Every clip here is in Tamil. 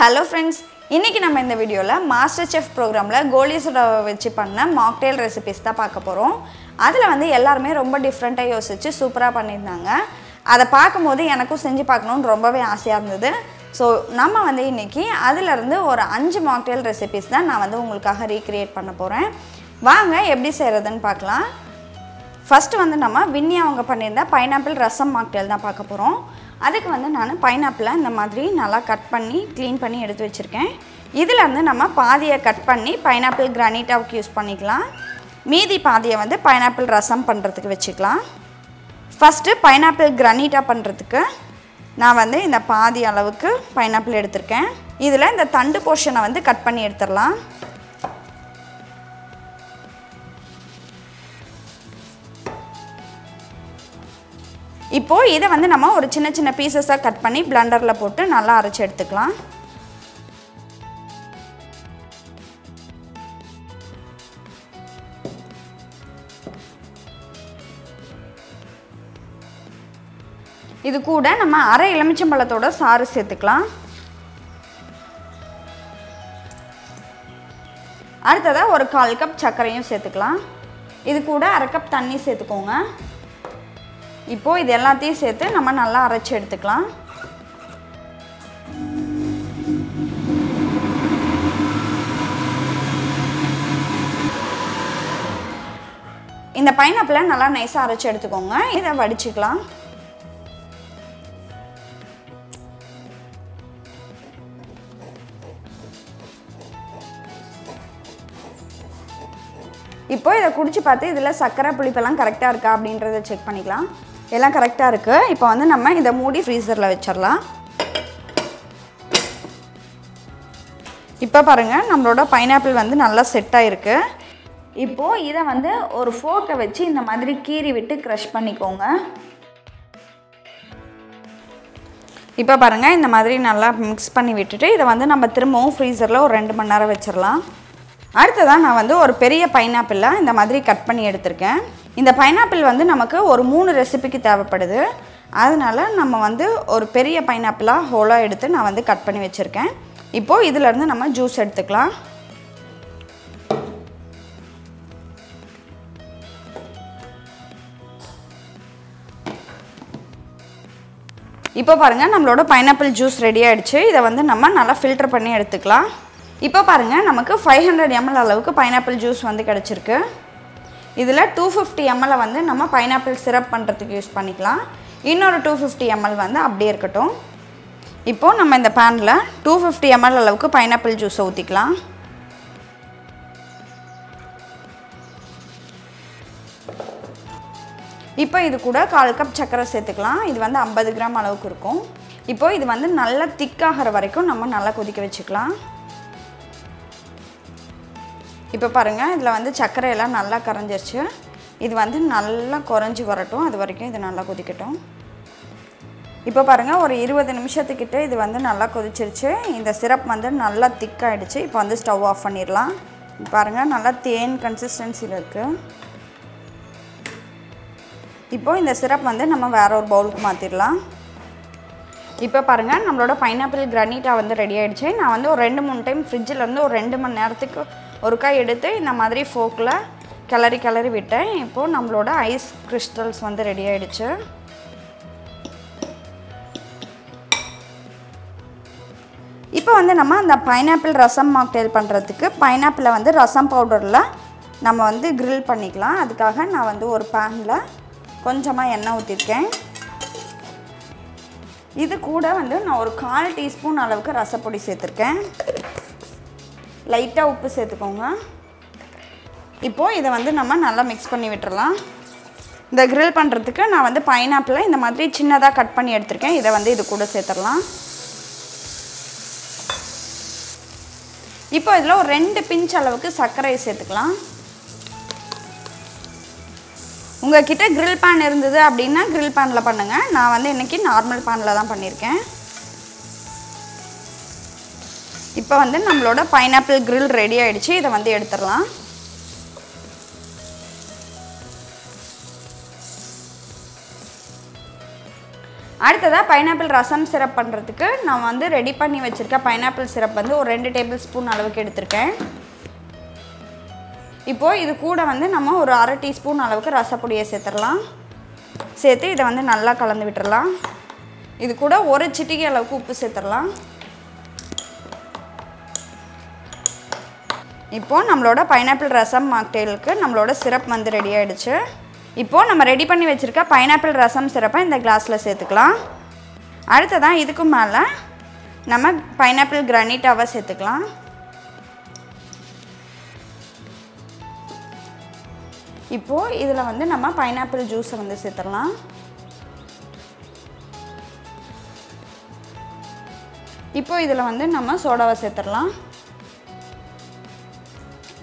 Hello friends, இன்னைக்கு நம்ம இந்த வீடியோல Masterchef programல கோலி சோடாவை வச்சு பண்ண mocktail recipes தான் பார்க்க போறோம். அதுல வந்து எல்லாரும் ரொம்ப டிஃபரண்டா யோசிச்சு சூப்பரா பண்ணிருந்தாங்க. அத பாக்கும்போது எனக்கும் செஞ்சு பார்க்கணும்னு ரொம்பவே ஆசையா இருந்தது. சோ நம்ம வந்து இன்னைக்கு அதில இருந்து ஒரு 5 mocktail recipes தான் நான் வந்து உங்களுக்காக ரீக்ரியேட் பண்ண போறேன். வாங்க எப்படி செய்யறதுன்னு பார்க்கலாம். First வந்து நம்ம வின்னி அவங்க பண்ணிருந்த pineapple ரசம் mocktail தான் பார்க்க போறோம். அதுக்கு வந்து நான் pineapple இந்த மாதிரி நல்லா கட் பண்ணி க்ளீன் பண்ணி எடுத்து வச்சிருக்கேன். இதில இருந்து நம்ம பாதியை கட் பண்ணி pineapple granitaவுக்கு யூஸ் பண்ணிக்கலாம். மீதி பாதியை வந்து pineapple ரசம் பண்றதுக்கு வெச்சுக்கலாம். First pineapple granita பண்றதுக்கு நான் வந்து இந்த பாதி அளவுக்கு pineapple எடுத்துர்க்கேன். இதில இந்த தண்டு போர்ஷனை வந்து கட் பண்ணி எடுத்துறலாம். இப்போ இத வந்து நம்ம ஒரு சின்ன சின்ன பீசஸா கட் பண்ணி பிளெண்டர்ல போட்டு நல்லா அரைச்சு எடுத்துக்கலாம். இது கூட நம்ம அரை எலுமிச்சம்பழத்தோட சாறு சேர்த்துக்கலாம். அடுத்ததா ஒரு 1/4 கப் சர்க்கரையும் சேர்த்துக்கலாம். இது கூட அரை கப் தண்ணி சேர்த்துக்கோங்க. இப்போ இது எல்லாத்தையும் சேர்த்து நம்ம நல்லா அரைச்சு எடுத்துக்கலாம். இந்த பைனாப்பிளை நல்லா நைஸா அரைச்சு எடுத்துக்கோங்க. இத வடிச்சுக்கலாம். இப்போ இத குடிச்சு பார்த்து இதல சக்கரை புளிப்பெல்லாம் கரெக்ட்டா இருக்கா அப்படின்றதை செக் பண்ணிக்கலாம். எல்லாம் கரெக்ட்டா இருக்கு. இப்போ வந்து நம்ம இத மூடி ஃப்ரீசர்ல வெச்சிரலாம். இப்போ பாருங்க நம்மளோட பைனாப்பிள் வந்து நல்லா செட் ஆயிருக்கு. இப்போ இத வந்து ஒரு ஃபோர்க்க வச்சு இந்த மாதிரி கீறி விட்டு கிரஷ் பண்ணிக்கோங்க. இப்போ பாருங்க இந்த மாதிரி நல்லா mix பண்ணி விட்டுட்டு இத வந்து நம்ம திரும்பவும் ஃப்ரீசர்ல ஒரு 2 மணி நேரம் வெச்சிரலாம். அடுத்ததா நான் வந்து ஒரு பெரிய பைனாப்பிளை இந்த மாதிரி கட் பண்ணி எடுத்துர்க்கேன். இந்த பைனாப்பிள் வந்து நமக்கு ஒரு 3 ரெசிபிக்கு தேவைப்படுது. அதனால நம்ம வந்து ஒரு பெரிய பைனாப்பிளா ஹோலா எடுத்து நான் வந்து கட் பண்ணி வச்சிருக்கேன். இப்போ இதில இருந்து நம்ம ஜூஸ் எடுத்துக்கலாம். இப்போ பாருங்க நம்மளோட பைனாப்பிள் ஜூஸ் ரெடி ஆயிடுச்சு. இத வந்து நம்ம நல்லா ஃபில்டர் பண்ணி எடுத்துக்கலாம். இப்போ பாருங்க நமக்கு 500 ml அளவுக்கு பைனாப்பிள் ஜூஸ் வந்து கிடைச்சிருக்கு. இதில 250 ml வந்து நம்ம பைனாப்பிள் சிரப் பண்றதுக்கு யூஸ் பண்ணிக்கலாம். இன்னொரு 250 ml வந்து அப்படியே இருக்கட்டும். இப்போ நம்ம இந்த panல 250 ml அளவுக்கு பைனாப்பிள் ஜூஸ் ஊத்திக்கலாம். இப்போ இது கூட 1/4 கப் சர்க்கரை சேர்த்துக்கலாம். இது வந்து 50 கிராம் அளவுக்கு இருக்கும். இப்போ இது வந்து நல்லா திக் ஆகற வரைக்கும் நம்ம நல்லா கொதிக்க வெச்சுக்கலாம். இப்போ பாருங்க இதல வந்து சர்க்கரை எல்லாம் நல்லா கரஞ்சிருச்சு. இது வந்து நல்லா குறஞ்சி வரட்டும். அது வரைக்கும் இது நல்லா கொதிக்கட்டும். இப்போ பாருங்க ஒரு 20 நிமிஷத்துக்கிட்ட இது வந்து நல்லா கொதிச்சிருச்சு. இந்த சிரப் வந்து நல்லா திக் ஆயிடுச்சு. இப்போ வந்து ஸ்டவ் ஆஃப் பண்ணிரலாம். பாருங்க நல்லா தேன் கன்சிஸ்டன்சில இருக்கு. இப்போ இந்த சிரப் வந்து நம்ம வேற ஒரு பவுலுக்கு மாத்திரலாம். இப்போ பாருங்க நம்மளோட பைனாப்பிள் கிரானிட்டா வந்து ரெடி ஆயிடுச்சு. நான் வந்து ஒரு 2-3 டைம் ஃப்ரிட்ஜ்ல இருந்து ஒரு 2 மணி நேரத்துக்கு ஒருக்கா எடுத்து இந்த மாதிரி ஃபோக்ல கிளறி விட்டேன். இப்போ நம்மளோட ஐஸ் கிறிஸ்டல்ஸ் வந்து ரெடி ஆயிடுச்சு. இப்போ வந்து நம்ம அந்த பைனாப்பிள் ரசம் மாக்டெயில் பண்றதுக்கு பைனாப்பிளை வந்து ரசம் பவுடர்ல நம்ம வந்து grill பண்ணிக்கலாம். அதுக்காக நான் வந்து ஒரு panல கொஞ்சமா எண்ணெய் ஊத்திருக்கேன். இது கூட வந்து நான் ஒரு 1/4 டீஸ்பூன் அளவுக்கு ரசப்பொடி சேர்த்திருக்கேன். லைட்டா உப்பு சேர்த்துக்கோங்க. இப்போ இத வந்து நம்ம நல்லா mix பண்ணி விட்டுறலாம். இந்த grill பண்றதுக்கு நான் வந்து பைனாப்பிளை இந்த மாதிரி சின்னதா கட் பண்ணி எடுத்துர்க்கேன். இத வந்து இது கூட சேர்த்தறலாம். இப்போ இதல ஒரு 2 பிஞ்ச் அளவுக்கு சர்க்கரை சேர்த்துக்கலாம். உங்க கிட்ட grill pan இருந்தது அப்படினா grill panல பண்ணுங்க. நான் வந்து இன்னைக்கு நார்மல் panல தான் பண்ணிருக்கேன். இப்போ வந்து நம்மளோட பைனாப்பிள் grill ரெடி ஆயிடுச்சு. இத வந்து எடுத்துறலாம். அடுத்ததாக பைனாப்பிள் ரசம் சிரப் பண்ணுறதுக்கு நான் வந்து ரெடி பண்ணி வச்சுருக்க பைனாப்பிள் சிரப் வந்து ஒரு 2 டேபிள் ஸ்பூன் அளவுக்கு எடுத்திருக்கேன். இப்போது இது கூட வந்து நம்ம ஒரு அரை டீஸ்பூன் அளவுக்கு ரசப்பொடியை சேர்த்துடலாம். சேர்த்து இதை வந்து நல்லா கலந்து விட்டுடலாம். இது கூட ஒரு சிட்டிகை அளவுக்கு உப்பு சேர்த்துடலாம். இப்போது நம்மளோட பைனாப்பிள் ரசம் மாக்டெயிலுக்கு நம்மளோட சிரப் வந்து ரெடி ஆகிடுச்சு. இப்போது நம்ம ரெடி பண்ணி வச்சுருக்க பைனாப்பிள் ரசம் சிரப்பை இந்த கிளாஸில் சேர்த்துக்கலாம். அடுத்ததான் இதுக்கு மேலே நம்ம பைனாப்பிள் கிரானிட்டாவை சேர்த்துக்கலாம். இப்போது இதில் வந்து நம்ம பைனாப்பிள் ஜூஸை வந்து சேர்த்துடலாம். இப்போது இதில் வந்து நம்ம சோடாவை சேர்த்துடலாம்.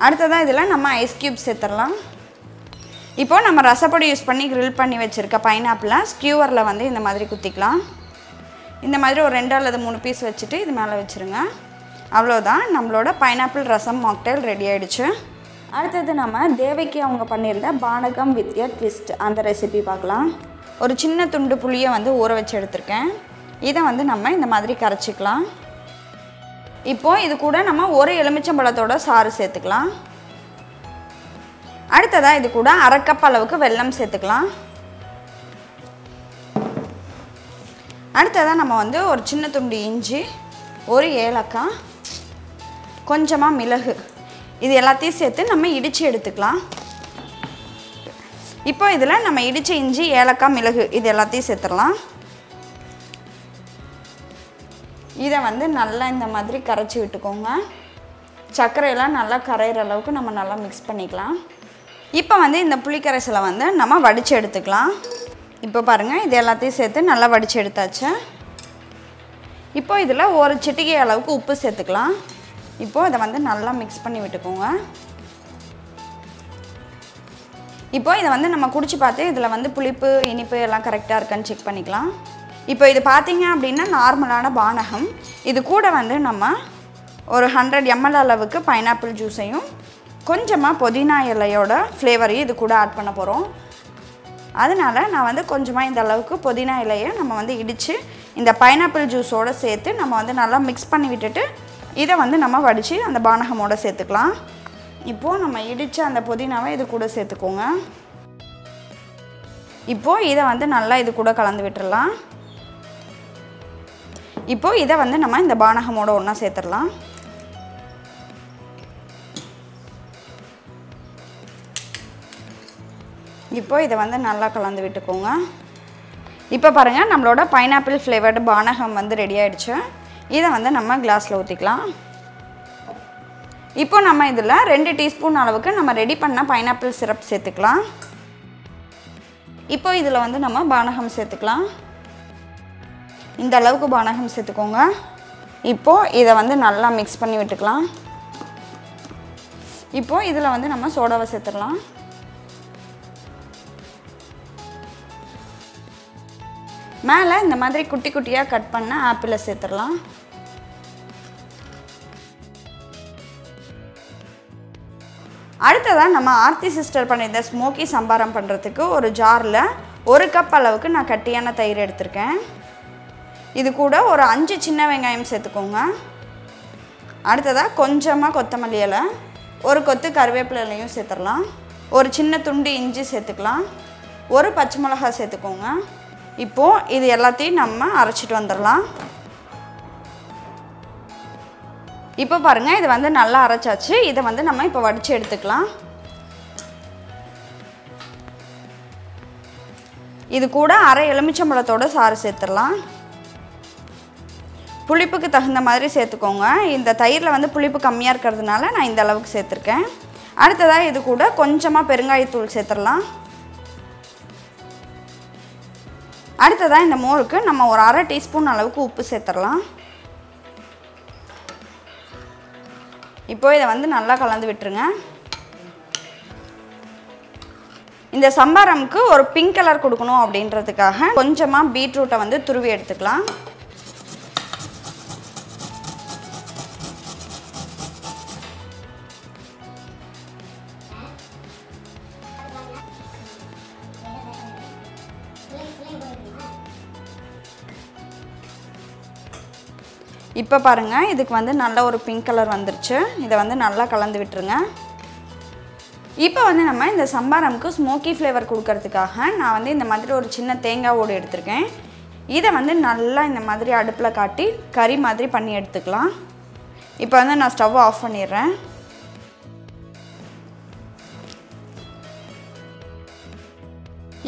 அடுத்ததாக இதில் நம்ம ஐஸ் க்யூப் சேர்த்துடலாம். இப்போது நம்ம ரசப்பொடி யூஸ் பண்ணி கிரில் பண்ணி வச்சுருக்க பைனாப்பிளை ஸ்கியூவரில் வந்து இந்த மாதிரி குத்திக்கலாம். இந்த மாதிரி ஒரு 2 அல்லது 3 பீஸ் வச்சுட்டு இது மேலே வச்சுருங்க. அவ்வளோதான், நம்மளோட பைனாப்பிள் ரசம் மாக்டெயில் ரெடி ஆகிடுச்சு. அடுத்தது நம்ம தேவைக்கு அவங்க பண்ணியிருந்த பானகம் வித் எ ட்விஸ்ட் அந்த ரெசிபி பார்க்கலாம். ஒரு சின்ன துண்டு புளியை வந்து ஊற வச்சு எடுத்திருக்கேன். இதை வந்து நம்ம இந்த மாதிரி கரைச்சிக்கலாம். இப்போது இது கூட நம்ம ஒரு எலுமிச்சம்பழத்தோட சாறு சேர்த்துக்கலாம். அடுத்ததாக இது கூட அரை கப் அளவுக்கு வெல்லம் சேர்த்துக்கலாம். அடுத்ததாக நம்ம வந்து ஒரு சின்ன துண்டு இஞ்சி, ஒரு ஏலக்காய், கொஞ்சமாக மிளகு, இது எல்லாத்தையும் சேர்த்து நம்ம இடித்து எடுத்துக்கலாம். இப்போ இதில் நம்ம இடித்த இஞ்சி, ஏலக்காய், மிளகு இது எல்லாத்தையும் சேர்த்துடலாம். இதை வந்து நல்லா இந்த மாதிரி கரைச்சி விட்டுக்கோங்க. சர்க்கரையெல்லாம் நல்லா கரையிற அளவுக்கு நம்ம நல்லா மிக்ஸ் பண்ணிக்கலாம். இப்போ வந்து இந்த புளிக்கரைசலை வந்து நம்ம வடித்து எடுத்துக்கலாம். இப்போ பாருங்கள், இது எல்லாத்தையும் சேர்த்து நல்லா வடித்து எடுத்தாச்சு. இப்போ இதில் ஒரு சிட்டிகை அளவுக்கு உப்பு சேர்த்துக்கலாம். இப்போது இதை வந்து நல்லா மிக்ஸ் பண்ணி விட்டுக்கோங்க. இப்போ இதை வந்து நம்ம குடிச்சு பார்த்து இதில் வந்து புளிப்பு, இனிப்பு எல்லாம் கரெக்டாக இருக்கான்னு செக் பண்ணிக்கலாம். இப்போ இது பார்த்திங்க அப்படின்னா நார்மலான பானகம். இது கூட வந்து நம்ம ஒரு 100 ml அளவுக்கு பைனாப்பிள் ஜூஸையும் கொஞ்சமாக புதினா இலையோட ஃப்ளேவரையும் இது கூட ஆட் பண்ண போகிறோம். அதனால் நான் வந்து கொஞ்சமாக இந்த அளவுக்கு புதினா இலையை நம்ம வந்து இடித்து இந்த பைனாப்பிள் ஜூஸோடு சேர்த்து நம்ம வந்து நல்லா மிக்ஸ் பண்ணி விட்டுட்டு இதை வந்து நம்ம வடித்து அந்த பானகமோடு சேர்த்துக்கலாம். இப்போது நம்ம இடித்த அந்த புதினாவை இது கூட சேர்த்துக்கோங்க. இப்போது இதை வந்து நல்லா இது கூட கலந்து விட்டுடலாம். இப்போது இதை வந்து நம்ம இந்த பானகமோடு ஒன்றா சேர்த்துடலாம். இப்போது இதை வந்து நல்லா கலந்து விட்டுக்கோங்க. இப்போ பாருங்கள், நம்மளோட பைனாப்பிள் ஃப்ளேவர்டு பானகம் வந்து ரெடி ஆகிடுச்சு. இதை வந்து நம்ம கிளாஸில் ஊற்றிக்கலாம். இப்போ நம்ம இதில் 2 டீஸ்பூன் அளவுக்கு நம்ம ரெடி பண்ண பைனாப்பிள் சிரப் சேர்த்துக்கலாம். இப்போ இதில் வந்து நம்ம பானகம் சேர்த்துக்கலாம். இந்த அளவுக்கு பானகம் சேர்த்துக்கோங்க. இப்போது இதை வந்து நல்லா மிக்ஸ் பண்ணி விட்டுக்கலாம். இப்போது இதில் வந்து நம்ம சோடாவை சேர்த்துடலாம். மேலே இந்த மாதிரி குட்டி குட்டியாக கட் பண்ண ஆப்பிளை சேர்த்துடலாம். அடுத்ததாக நம்ம ஆர்த்தி சிஸ்டர் பண்ணியிருந்த ஸ்மோக்கி சம்பாரம் பண்ணுறதுக்கு ஒரு ஜாரில் 1 கப் அளவுக்கு நான் கட்டியான தயிர் எடுத்திருக்கேன். இது கூட ஒரு 5 சின்ன வெங்காயம் சேர்த்துக்கோங்க. அடுத்ததாக கொஞ்சமாக கொத்தமல்லி இலை, ஒரு கொத்து கருவேப்பிலை இலையும் சேர்த்துடலாம். ஒரு சின்ன துண்டு இஞ்சி சேர்த்துக்கலாம். ஒரு பச்சை மிளகாய் சேர்த்துக்கோங்க. இப்போது இது எல்லாத்தையும் நம்ம அரைச்சிட்டு வந்துடலாம். இப்போ பாருங்கள், இது வந்து நல்லா அரைச்சாச்சு. இதை வந்து நம்ம இப்போ வடித்து எடுத்துக்கலாம். இது கூட அரை எலுமிச்சம்பழத்தோட சாறு சேர்த்துடலாம். புளிப்புக்கு தகுந்த மாதிரி சேர்த்துக்கோங்க. இந்த தயிரில் வந்து புளிப்பு கம்மியாக இருக்கிறதுனால நான் இந்த அளவுக்கு சேர்த்துருக்கேன். அடுத்ததாக இது கூட கொஞ்சமாக பெருங்காயத்தூள் சேர்த்துடலாம். அடுத்ததாக இந்த மோருக்கு நம்ம ஒரு அரை டீஸ்பூன் அளவுக்கு உப்பு சேர்த்துடலாம். இப்போ இதை வந்து நல்லா கலந்து விட்டுருங்க. இந்த சம்பாரமுக்கு ஒரு பிங்க் கலர் கொடுக்கணும் அப்படின்றதுக்காக கொஞ்சமாக பீட்ரூட்டை வந்து துருவி எடுத்துக்கலாம். இப்போ பாருங்கள், இதுக்கு வந்து நல்ல ஒரு பிங்க் கலர் வந்துருச்சு. இதை வந்து நல்லா கலந்து விட்டுருங்க. இப்போ வந்து நம்ம இந்த சம்பாரமுக்கு ஸ்மோக்கி ஃப்ளேவர் கொடுக்கறதுக்காக நான் வந்து இந்த மாதிரி ஒரு சின்ன தேங்காய் ஓடு எடுத்திருக்கேன். இதை வந்து நல்லா இந்த மாதிரி அடுப்பில் காட்டி கறி மாதிரி பண்ணி எடுத்துக்கலாம். இப்போ வந்து நான் ஸ்டவ் ஆஃப் பண்ணிடுறேன்.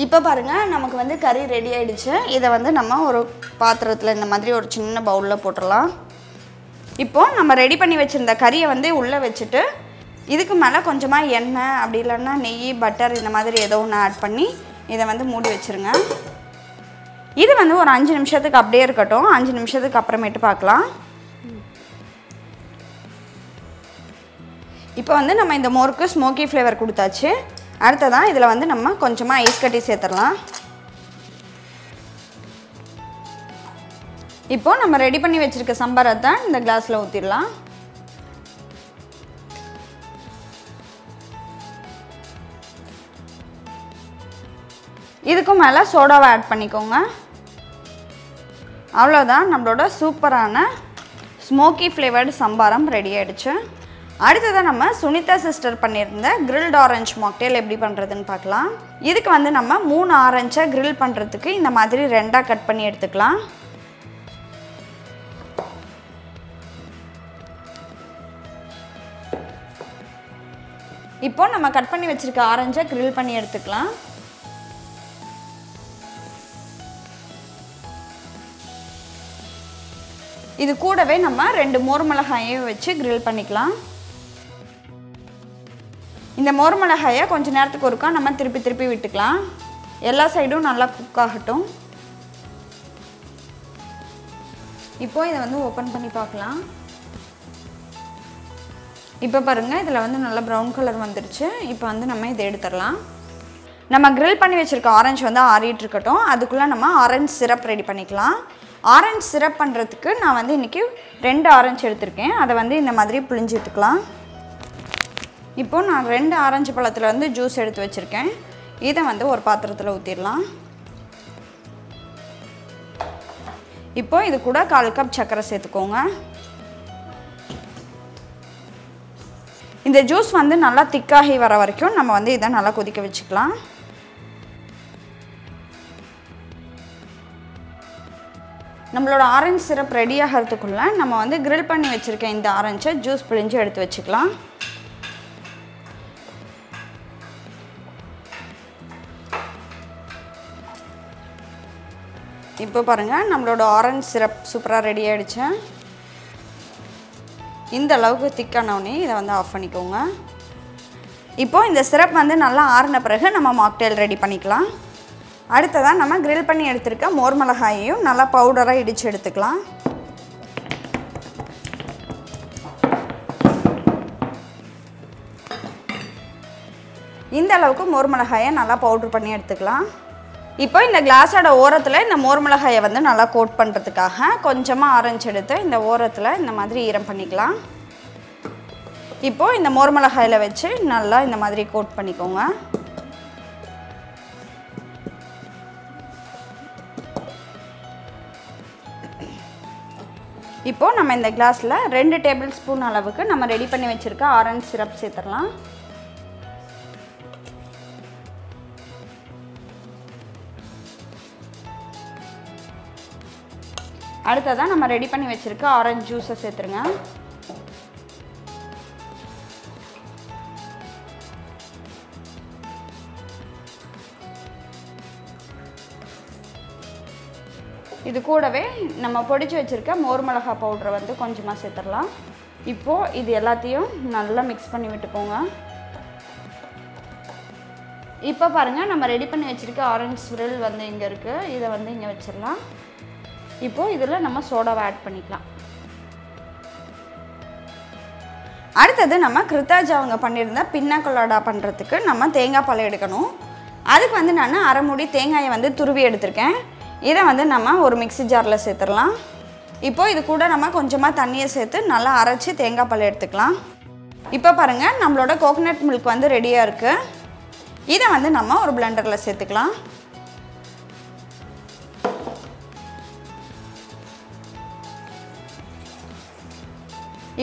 இப்போ பாருங்கள், நமக்கு வந்து கறி ரெடி ஆகிடுச்சு. இதை வந்து நம்ம ஒரு பாத்திரத்தில் இந்த மாதிரி ஒரு சின்ன பவுலில் போட்டுடலாம். இப்போது நம்ம ரெடி பண்ணி வச்சுருந்த கறியை வந்து உள்ளே வச்சுட்டு இதுக்கு மேலே கொஞ்சமாக எண்ணெய் அப்படி இல்லைன்னா நெய், பட்டர் இந்த மாதிரி ஏதோ ஒன்று ஆட் பண்ணி இதை வந்து மூடி வச்சுருங்க. இது வந்து ஒரு 5 நிமிஷத்துக்கு அப்படியே இருக்கட்டும். 5 நிமிஷத்துக்கு அப்புறமேட்டு பார்க்கலாம். இப்போ வந்து நம்ம இந்த மோருக்கு ஸ்மோக்கி ஃப்ளேவர் கொடுத்தாச்சு. அடுத்ததான் இதில் வந்து நம்ம கொஞ்சமாக ஐஸ் கட்டி சேர்த்துடலாம். இப்போ நம்ம ரெடி பண்ணி வச்சுருக்க சம்பாரத்தை இந்த கிளாஸில் ஊற்றிடலாம். இதுக்கும் மேலே சோடாவை ஆட் பண்ணிக்கோங்க. அவ்வளோதான், நம்மளோட சூப்பரான ஸ்மோக்கி ஃப்ளேவர்டு சம்பாரம் ரெடி ஆகிடுச்சு. அடுத்ததாக நம்ம சுனிதா சிஸ்டர் பண்ணியிருந்த கிரில்டு ஆரஞ்சு மாக்டெயில் எப்படி பண்ணுறதுன்னு பார்க்கலாம். இதுக்கு வந்து நம்ம 3 ஆரஞ்சை கிரில் பண்ணுறதுக்கு இந்த மாதிரி 2ஆக கட் பண்ணி எடுத்துக்கலாம். இப்போ நம்ம கட் பண்ணி வச்சுருக்க ஆரஞ்சை கிரில் பண்ணி எடுத்துக்கலாம். இது கூடவே நம்ம 2 மோர் மிளகாயையும் வச்சு கிரில் பண்ணிக்கலாம். இந்த மோர் மிளகாயை கொஞ்ச நேரத்துக்கு ஒருக்கா நம்ம திருப்பி விட்டுக்கலாம். எல்லா சைடும் நல்லா குக் ஆகட்டும். இப்போ இதை வந்து ஓப்பன் பண்ணி பார்க்கலாம். இப்போ பாருங்கள், இதில் வந்து நல்லா ப்ரௌன் கலர் வந்துருச்சு. இப்போ வந்து நம்ம இதை எடுத்துடலாம். நம்ம கிரில் பண்ணி வச்சுருக்க ஆரஞ்சு வந்து ஆறிட்டு இருக்கட்டும். அதுக்குள்ளே நம்ம ஆரஞ்சு சிரப் ரெடி பண்ணிக்கலாம். ஆரஞ்சு சிரப் பண்ணுறதுக்கு நான் வந்து இன்றைக்கி 2 ஆரஞ்சு எடுத்திருக்கேன். அதை வந்து இந்த மாதிரி புழிஞ்சு விட்டுக்கலாம். இப்போது நான் 2 ஆரஞ்சு பழத்தில் வந்து ஜூஸ் எடுத்து வச்சுருக்கேன். இதை வந்து ஒரு பாத்திரத்தில் ஊற்றிடலாம். இப்போது இது கூட 1/4 கப் சர்க்கரை சேர்த்துக்கோங்க. இந்த ஜூஸ் வந்து நல்லா திக்காகி வர வரைக்கும் நம்ம வந்து இதை நல்லா கொதிக்க வச்சுக்கலாம். நம்மளோட ஆரஞ்சு சிரப் ரெடி ஆகிறதுக்குள்ளே நம்ம வந்து கிரில் பண்ணி வச்சுருக்க இந்த ஆரஞ்சை ஜூஸ் பிழிஞ்சு எடுத்து வச்சுக்கலாம். இப்போ பாருங்கள், நம்மளோட ஆரஞ்சு சிரப் சூப்பராக ரெடி ஆகிடுச்சு. இந்த அளவுக்கு திக்கானோடனே இதை வந்து ஆஃப் பண்ணிக்கோங்க. இப்போது இந்த சிரப் வந்து நல்லா ஆறின பிறகு நம்ம மாக்டெயில் ரெடி பண்ணிக்கலாம். அடுத்ததாக நம்ம கிரில் பண்ணி எடுத்துருக்க மோர் மிளகாயையும் நல்லா பவுடராக இடித்து எடுத்துக்கலாம். இந்த அளவுக்கு மோர் மிளகாயை நல்லா பவுடர் பண்ணி எடுத்துக்கலாம். இப்போ இந்த கிளாஸோட ஓரத்தில் இந்த மோர் மிளகாயை வந்து நல்லா கோட் பண்ணுறதுக்காக கொஞ்சமாக ஆரஞ்சு எடுத்து இந்த ஓரத்தில் இந்த மாதிரி ஈரம் பண்ணிக்கலாம். இப்போது இந்த மோர் மிளகாயில் வச்சு நல்லா இந்த மாதிரி கோட் பண்ணிக்கோங்க. இப்போது நம்ம இந்த கிளாஸில் 2 டேபிள் ஸ்பூன் அளவுக்கு நம்ம ரெடி பண்ணி வச்சுருக்க ஆரஞ்சு சிரப் சேர்த்துடலாம். அடுத்ததான் நம்ம ரெடி பண்ணி வச்சுருக்க ஆரஞ்சு ஜூஸை சேர்த்துருங்க. இது கூடவே நம்ம பொடிச்சு வச்சுருக்க மோர் மிளகாய் பவுடரை வந்து கொஞ்சமாக சேர்த்துடலாம். இப்போது இது எல்லாத்தையும் நல்லா மிக்ஸ் பண்ணி விட்டுக்கோங்க. இப்போ பாருங்கள், நம்ம ரெடி பண்ணி வச்சுருக்க ஆரஞ்சு ஸ்விரல் வந்து இங்கே இருக்குது. இதை வந்து இங்கே வச்சிடலாம். இப்போது இதில் நம்ம சோடாவை ஆட் பண்ணிக்கலாம். அடுத்தது நம்ம கிருத்தாஜ் அவங்க பண்ணியிருந்த பின்னா கொலாடா பண்ணுறதுக்கு நம்ம தேங்காய் பால் எடுக்கணும். அதுக்கு வந்து நான் 1/2 மூடி தேங்காயை வந்து துருவி எடுத்திருக்கேன். இதை வந்து நம்ம ஒரு மிக்ஸி ஜாரில் சேர்த்துடலாம். இப்போது இது கூட நம்ம கொஞ்சமாக தண்ணியை சேர்த்து நல்லா அரைச்சி தேங்காய் பால் எடுத்துக்கலாம். இப்போ பாருங்கள், நம்மளோட கோகோனட் மில்க் வந்து ரெடியாக இருக்குது. இதை வந்து நம்ம ஒரு பிளெண்டரில் சேர்த்துக்கலாம்.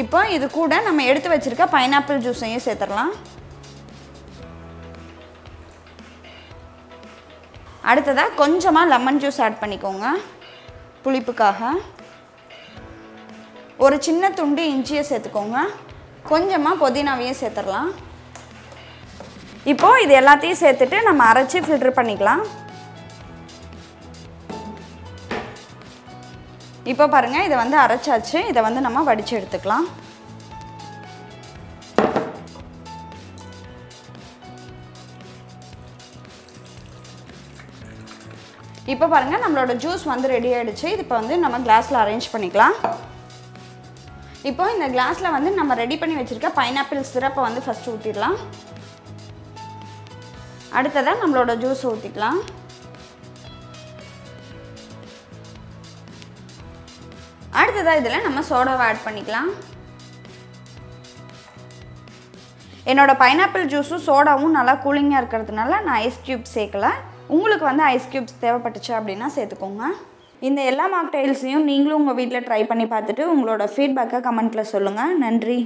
இப்போ இது கூட நம்ம எடுத்து வச்சிருக்க பைனாப்பிள் ஜூஸையும் சேர்த்துடலாம். அடுத்ததாக கொஞ்சமாக லெமன் ஜூஸ் ஆட் பண்ணிக்கோங்க புளிப்புக்காக. ஒரு சின்ன துண்டு இஞ்சியை சேர்த்துக்கோங்க. கொஞ்சமாக புதினாவையும் சேர்த்துடலாம். இப்போது இது எல்லாத்தையும் சேர்த்துட்டு நம்ம அரைச்சி ஃபில்டர் பண்ணிக்கலாம். இப்போ பாருங்கள், இதை வந்து அரைச்சாச்சு. இதை வந்து நம்ம வடித்து எடுத்துக்கலாம். இப்போ பாருங்கள், நம்மளோட ஜூஸ் வந்து ரெடி ஆகிடுச்சு. இது இப்போ வந்து நம்ம கிளாஸில் அரேஞ்ச் பண்ணிக்கலாம். இப்போ இந்த கிளாஸில் வந்து நம்ம ரெடி பண்ணி வச்சுருக்க பைனாப்பிள் சிரப்பை வந்து ஃபஸ்ட்டு ஊற்றிடலாம். அடுத்ததாக நம்மளோட ஜூஸ் ஊற்றிக்கலாம். அடுத்ததாக இதில் நம்ம சோடாவை ஆட் பண்ணிக்கலாம். என்னோட பைனாப்பிள் ஜூஸும் சோடாவும் நல்லா கூலிங்காக இருக்கிறதுனால நான் ஐஸ் க்யூப்ஸ் சேர்க்கலை. உங்களுக்கு வந்து ஐஸ் க்யூப்ஸ் தேவைப்பட்டுச்சு அப்படின்னா சேர்த்துக்கோங்க. இந்த எல்லா மாக்டெயில்ஸையும் நீங்களும் உங்கள் வீட்டில் ட்ரை பண்ணி பார்த்துட்டு உங்களோட ஃபீட்பேக்கை கமெண்ட்டில் சொல்லுங்கள். நன்றி.